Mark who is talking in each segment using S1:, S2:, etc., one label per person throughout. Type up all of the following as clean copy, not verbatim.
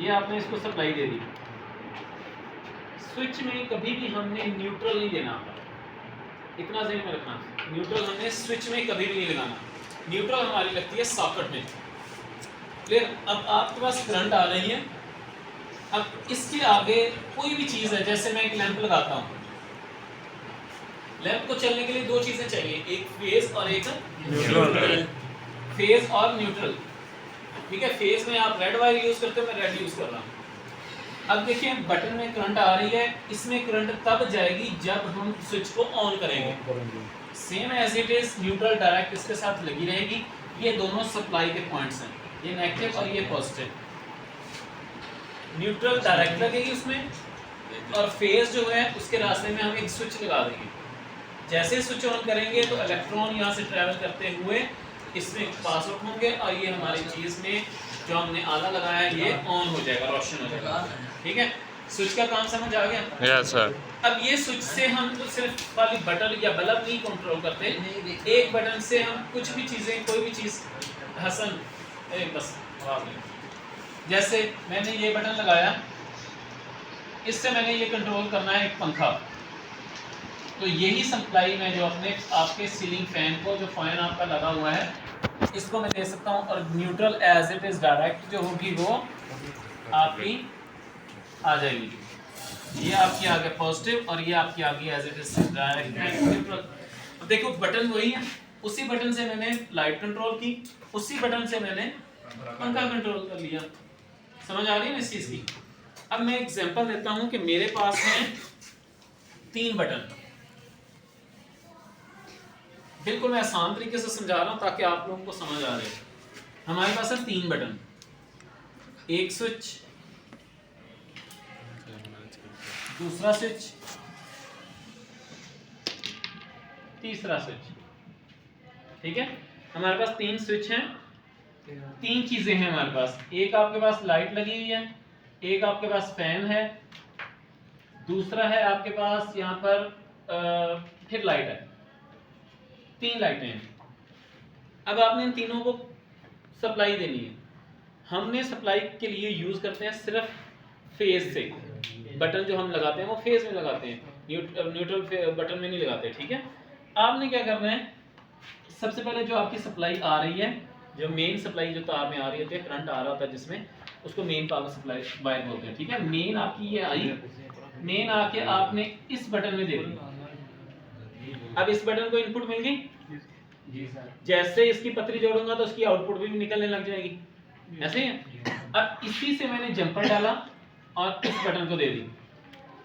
S1: ये आपने इसको सप्लाई दे दी। स्विच में कभी भी हमने न्यूट्रल नहीं देना होता, इतना ध्यान में रखना। न्यूट्रल हमने स्विच में कभी भी नहीं लगाना, न्यूट्रल हमारी लगती है सॉकेट में। क्लियर? अब आपके पास करंट आ रही है, अब इसके आगे कोई भी चीज़ है, जैसे मैं एक लैंप लगाता हूँ, लैंप को चलने के लिए दो चीज़ें चाहिए, एक फेज और एक न्यूट्रल। फेज और न्यूट्रल, ठीक है। फेज में आप रेड वायर यूज़ करते हो, मैं रेड यूज़ कर रहा हूँ। अब देखिए बटन में करंट आ रही है, इसमें करंट तब जाएगी जब हम स्विच को ऑन करेंगे। Same as it is neutral direct इसके साथ लगी रहेगी। ये दोनों सप्लाई के पॉइंट्स हैं, ये नेगेटिव और ये पॉजिटिव। न्यूट्रल डायरेक्ट लगेगी उसमें, और फेज जो है उसके रास्ते में हम एक स्विच लगा देंगे। जैसे स्विच ऑन करेंगे तो इलेक्ट्रॉन यहाँ से ट्रैवल करते हुए इसमें पास आउट होंगे, और ये हमारी चीज़ में जो हमने आला लगाया है ये ऑन हो जाएगा, रोशन हो जाएगा। ठीक है, स्विच का काम समझ आ गया?
S2: Yes sir.
S1: अब ये स्विच से हम तो सिर्फ खाली बटन या बल्ब नहीं कंट्रोल करते, एक बटन से हम कुछ भी चीज़ें, कोई भी चीज़, हसन बस जैसे मैंने ये बटन लगाया, इससे मैंने ये कंट्रोल करना है एक पंखा, तो यही सप्लाई मैं जो अपने आपके सीलिंग फैन को, जो फैन आपका लगा हुआ है, इसको मैं दे सकता हूँ, और neutral as it is direct जो होगी वो आपकी आ जाएगी। ये आपकी आ गया पॉजिटिव, और ये आपकी आ गई as it is direct neutral. अब देखो बटन वही है, उसी बटन से मैंने लाइट कंट्रोल की, उसी बटन से मैंने पंखा कंट्रोल कर लिया। समझ आ रही है ना इस चीज़ की? अब मैं एग्जांपल देता हूँ कि मेरे पास हैं 3 बटन, बिल्कुल मैं आसान तरीके से समझा रहा हूँ ताकि आप लोगों को समझ आ रहे। हमारे पास है 3 बटन, एक स्विच, दूसरा स्विच, तीसरा स्विच। ठीक है, हमारे पास 3 स्विच हैं, 3 चीजें हैं हमारे पास। एक आपके पास लाइट लगी हुई है, एक आपके पास फैन है, दूसरा है आपके पास यहाँ पर फिर लाइट है। 3 लाइटें हैं। अब आपने इन तीनों को सप्लाई देनी है। हमने सप्लाई के लिए यूज करते हैं सिर्फ फेज से, बटन जो हम लगाते हैं वो फेज में लगाते हैं, न्यूट्रल बटन में नहीं लगाते। ठीक है, आपने क्या करना है, सबसे पहले जो आपकी सप्लाई आ रही है, जो मेन सप्लाई जो तार में आ रही होती है, करंट आ रहा होता है जिसमें, उसको मेन पावर सप्लाई वायर बोलते हैं। ठीक है, मेन आपकी ये आई, मेन आके आपने इस बटन में दे दी। अब इस बटन को इनपुट मिल गई जी सर, जैसे इसकी पतरी जोड़ूंगा तो उसकी आउटपुट भी निकलने लग जाएगी, ऐसे ही। अब इसी से मैंने जंपर डाला और इस बटन को दे दी।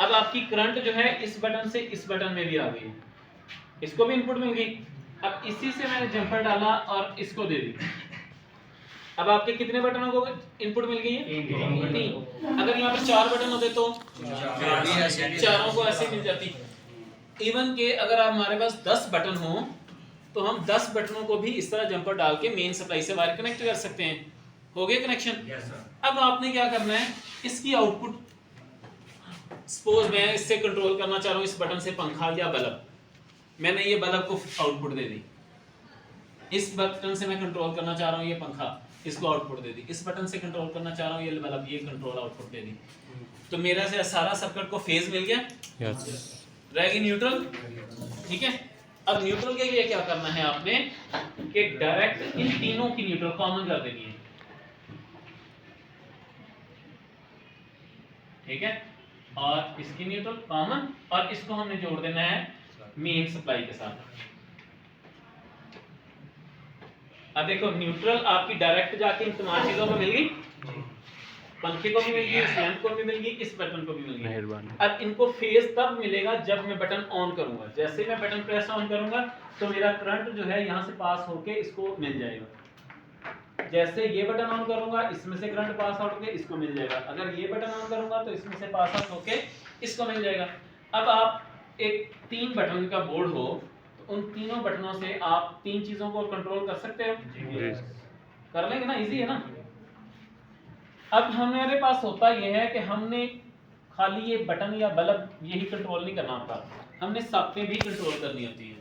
S1: अब आपकी करंट जो है इस बटन से इस बटन में भी आ गई, इसको भी इनपुट मिल गई। अब इसी से मैंने जंपर डाला और इसको दे दी। अब आपके कितने बटनों को इनपुट मिल गई है? 3। अगर यहाँ पर 4 बटन होते तो चारों को ऐसे मिल जाती। इवन के अगर आप हमारे पास 10 बटन हो तो हम 10 बटनों को भी इस तरह जंपर डाल के मेन सप्लाई से वायर कनेक्ट कर सकते हैं। हो गया कनेक्शन? अब आपने क्या करना है, इसकी आउटपुट, सपोज मैं इससे कंट्रोल करना चाह रहा हूँ इस बटन से पंखा या बल्ब, मैंने ये बल्ब को आउटपुट दे दी। इस बटन से मैं कंट्रोल करना चाह रहा हूँ ये पंखा, इसको आउटपुट दे दी। इस बटन से कंट्रोल करना चाह रहा हूँ ये बल्ब, ये कंट्रोल आउटपुट दे दी। तो मेरा से सारा सर्किट को फेज मिल गया, रहेगी न्यूट्रल। ठीक है, अब न्यूट्रल के लिए क्या करना है आपने, कि डायरेक्ट इन तीनों की न्यूट्रल कॉमन कर देनी है। ठीक है, और इसकी न्यूट्रल कॉमन, और इसको हमने जोड़ देना है मेन सप्लाई के साथ। अब देखो न्यूट्रल आपकी डायरेक्ट जाके इन तमाम चीजों में मिल गई, पंखे को भी मिल गई, इस लैंप को भी मिल गई, इस बटन को भी मिल गई। अब इनको फेज तब मिलेगा जब मैं बटन ऑन करूंगा। जैसे मैं बटन प्रेस ऑन करूंगा तो मेरा करंट जो है यहाँ से पास होके इसको मिल जाएगा। जैसे ये बटन ऑन करूंगा इसमें से करंट पास आउट होके इसको मिल जाएगा। अगर ये बटन ऑन करूंगा तो इसमें से पास आउट होके इसको मिल जाएगा। अब आप एक 3 बटन का बोर्ड हो तो उन तीनों बटनों से आप 3 चीजों को कंट्रोल कर सकते हो। कर लेंगे ना, इजी है ना। अब हमारे पास होता यह है कि हमने खाली ये बटन या बल्ब यही कंट्रोल नहीं करना होता, हमने साथें भी कंट्रोल करनी होती है।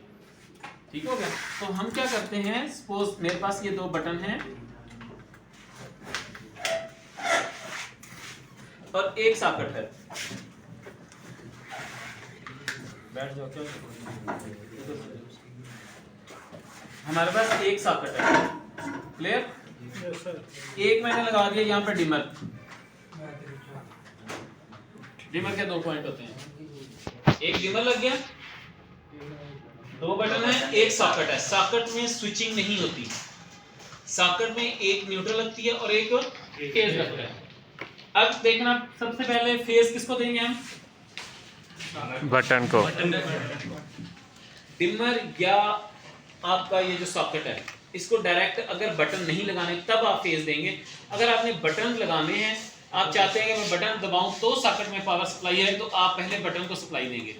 S1: ठीक हो गया? तो हम क्या करते हैं, सपोज मेरे पास ये 2 बटन हैं, और एक सॉकेट है।
S2: बैठ जाओ क्या?
S1: हमारे पास एक सॉकेट है, क्लियर? एक मैंने लगा दिया यहाँ पे डिमर। डिमर के 2 पॉइंट होते हैं, एक डिमर लग गया, 2 बटन है, एक सॉकेट है। सॉकेट में स्विचिंग नहीं होती, सॉकेट में एक न्यूट्रल लगती है और एक फेज लगता है। अब देखना, सबसे पहले फेज किसको देंगे हम?
S3: बटन को।
S1: डिमर या आपका ये जो सॉकेट है, इसको डायरेक्ट अगर बटन नहीं लगाने तब आप फेज देंगे। अगर आपने बटन लगाने हैं, आप चाहते हैं कि मैं बटन दबाऊं तो सॉकेट में पावर सप्लाई है, तो आप पहले बटन को सप्लाई देंगे।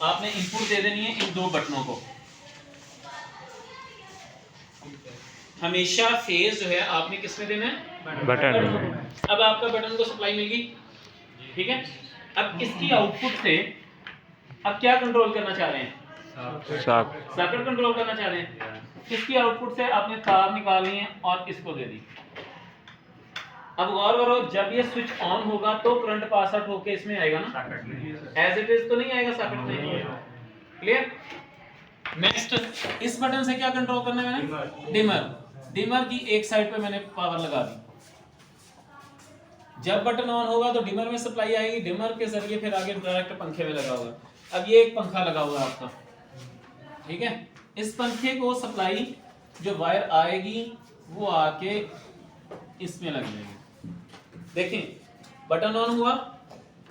S1: आपने इनपुट दे देनी है इन 2 बटनों को। हमेशा फेज जो है आपने किस में देना है?
S3: बटन।
S1: अब आपका बटन को सप्लाई मिल गई, ठीक है। अब इसकी आउटपुट से अब क्या कंट्रोल करना चाह रहे हैं? सॉकेट कंट्रोल करना चाह रहे हैं। इसकी आउटपुट से आपने तार निकालनी है और इसको दे दी। अब गौर करो, जब ये स्विच ऑन होगा तो करंट पास आउट होके इसमें आएगा ना, एज इट इज तो नहीं आएगा सॉकेट में, क्लियर? नेक्स्ट, इस बटन से क्या कंट्रोल करना है मैंने? डिमर। डिमर की एक साइड पे मैंने पावर लगा दी। जब बटन ऑन होगा तो डिमर में सप्लाई आएगी, डिमर के जरिए फिर आगे डायरेक्ट पंखे में लगा होगा। अब ये एक पंखा लगा हुआ है आपका, ठीक है। इस पंखे को सप्लाई जो वायर आएगी वो आके इसमें लग जाएगी। देखें, बटन ऑन हुआ,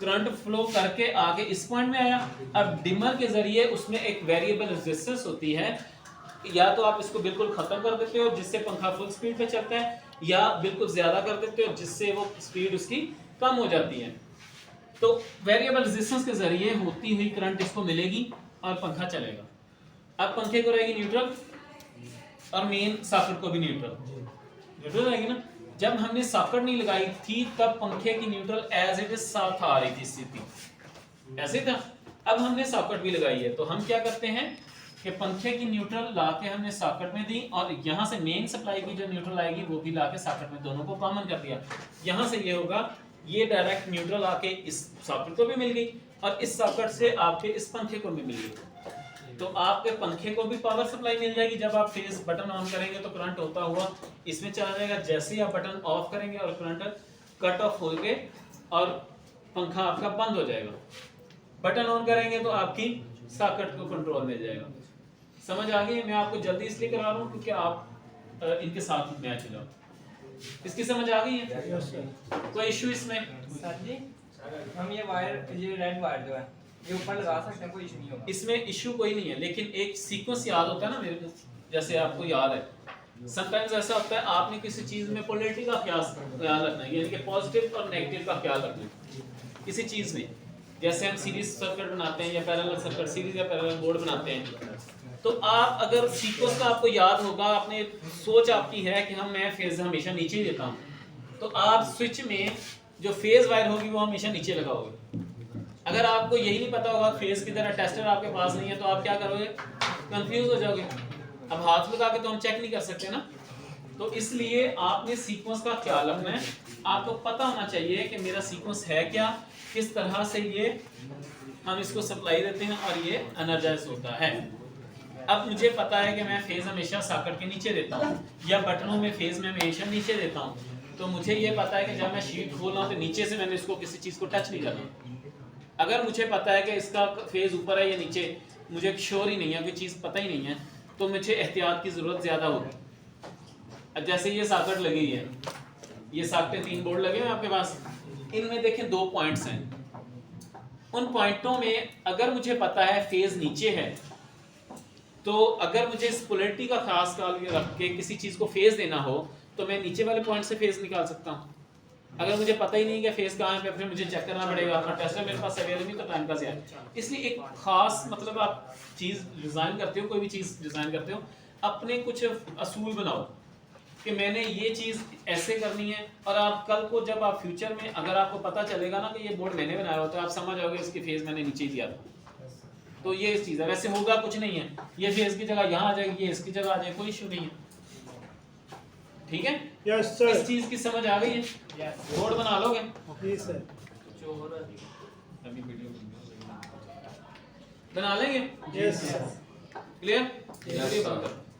S1: करंट फ्लो करके आगे इस पॉइंट में आया। अब डिमर के जरिए उसमें एक वेरिएबल रेजिस्टेंस होती है, या तो आप इसको बिल्कुल खत्म कर देते हो जिससे पंखा फुल स्पीड पे चलता है, या बिल्कुल ज्यादा कर देते हो जिससे वो स्पीड उसकी कम हो जाती है। तो वेरिएबल रेजिस्टेंस के जरिए होती हुई करंट इसको मिलेगी और पंखा चलेगा। अब पंखे को रहेगी न्यूट्रल और मेन सॉकेट को भी न्यूट्रल रहेगी ना। जब हमने सॉकेट नहीं लगाई थी तब पंखे की न्यूट्रल एज इट इज साथ आ रही थी स्थिति, ऐसे था। अब हमने सॉकेट भी लगाई है, तो हम क्या करते हैं कि पंखे की न्यूट्रल लाके हमने सॉकेट में दी और यहाँ से मेन सप्लाई की जो न्यूट्रल आएगी वो भी लाके सॉकेट में, दोनों को कॉमन कर दिया। यहाँ से ये होगा, ये डायरेक्ट न्यूट्रल आके इस सॉकेट को भी मिल गई और इस सॉकेट से आपके इस पंखे को भी मिल गई। तो आपके पंखे को भी पावर सप्लाई मिल जाएगी। जब आप फेज बटन ऑन करेंगे तो करंट होता हुआ इसमें चला जाएगा, जैसे ही आप बटन ऑफ करेंगे और करंट कट ऑफ हो गए और पंखा आपका बंद हो जाएगा। बटन ऑन करेंगे तो आपकी सॉकेट को कंट्रोल मिल जाएगा। समझ आ गई? मैं आपको जल्दी इसलिए करा रहा हूँ क्योंकि आप इनके साथ मैच हो जाओ। इसकी समझ आ गई है? कोई इशू इसमें?
S4: सर जी, हम ये वायर, ये रेड वायर जो है ये ऊपर लगा सकते हैं, कोई इशू नहीं होगा?
S1: इसमें इशू कोई नहीं है, लेकिन एक सीक्वेंस याद होता है ना मेरे को, जैसे आपको याद है समटाइम्स ऐसा होता है आपने किसी चीज में पोलैरिटी का ख्याल रखना है, यानी कि पॉजिटिव और नेगेटिव का ख्याल रखना है किसी चीज में। जैसे हम सीरीज सर्किट बनाते हैं या पैरेलल सर्किट, सीरीज या पैरेलल बोर्ड बनाते हैं, तो आप अगर सीक्वेंस का आपको याद होगा, आपने सोच आपकी है कि मैं फेज हमेशा नीचे ही देता हूँ, तो आप स्विच में जो फेज वायर होगी वो हमेशा नीचे लगाओगे। अगर आपको यही नहीं पता होगा फेज किधर है, टेस्टर आपके पास नहीं है, तो आप क्या करोगे? कंफ्यूज हो जाओगे। अब हाथ लगा के तो हम चेक नहीं कर सकते ना, तो इसलिए आपने सीक्वेंस का ख्याल रखना है। आपको पता होना चाहिए कि मेरा सीक्वेंस है क्या, किस तरह से ये हम इसको सप्लाई देते हैं और ये एनर्जाइज होता है। अब मुझे पता है कि मैं फेज हमेशा सॉकेट के नीचे देता हूँ या बटनों में फेज में हमेशा नीचे देता हूँ, तो मुझे ये पता है कि जब मैं शीट खोल रहा हूँ तो नीचे से मैंने इसको किसी चीज़ को टच नहीं करना। अगर मुझे पता है कि इसका फेज ऊपर है या नीचे, मुझे श्योर ही नहीं है, कोई चीज़ पता ही नहीं है, तो मुझे एहतियात की ज़रूरत ज़्यादा होगी। अब जैसे ये सॉकेट लगी है, ये सॉकेट 3 बोर्ड लगे हुए हैं आपके पास, इनमें देखें 2 पॉइंट्स हैं। उन पॉइंटों में अगर मुझे पता है फेज नीचे है, तो अगर मुझे इस पोलैरिटी का खास ख्याल रख के किसी चीज़ को फेज देना हो तो मैं नीचे वाले पॉइंट से फेज निकाल सकता हूँ। अगर मुझे पता ही नहीं कि फेज कहाँ है, फिर मुझे चेक करना पड़ेगा, और टेस्टर मेरे पास अवेलेबल नहीं, तो टाइम का ज़्यादा। इसलिए एक खास मतलब आप चीज़ डिज़ाइन करते हो, कोई भी चीज़ डिज़ाइन करते हो, अपने कुछ असूल बनाओ कि मैंने ये चीज़ ऐसे करनी है, और आप कल को जब आप फ्यूचर में अगर आपको पता चलेगा ना कि ये बोर्ड मैंने बनाया हो, तो आप समझ आओगे इसकी फेज मैंने नीचे दिया था। तो ये इस चीज़ है, वैसे होगा कुछ नहीं है, ये फेज की जगह यहाँ आ जाएगी, ये इसकी जगह आ जाए, कोई इशू नहीं है। ठीक है?
S5: Yes sir.
S1: इस चीज़ की समझ आ गई है? बोर्ड बना लोगे?
S5: जी सर।
S2: जो हो रहा है
S1: अभी वीडियो बना लेंगे
S3: यस
S1: क्लियर वीडियो बंद करो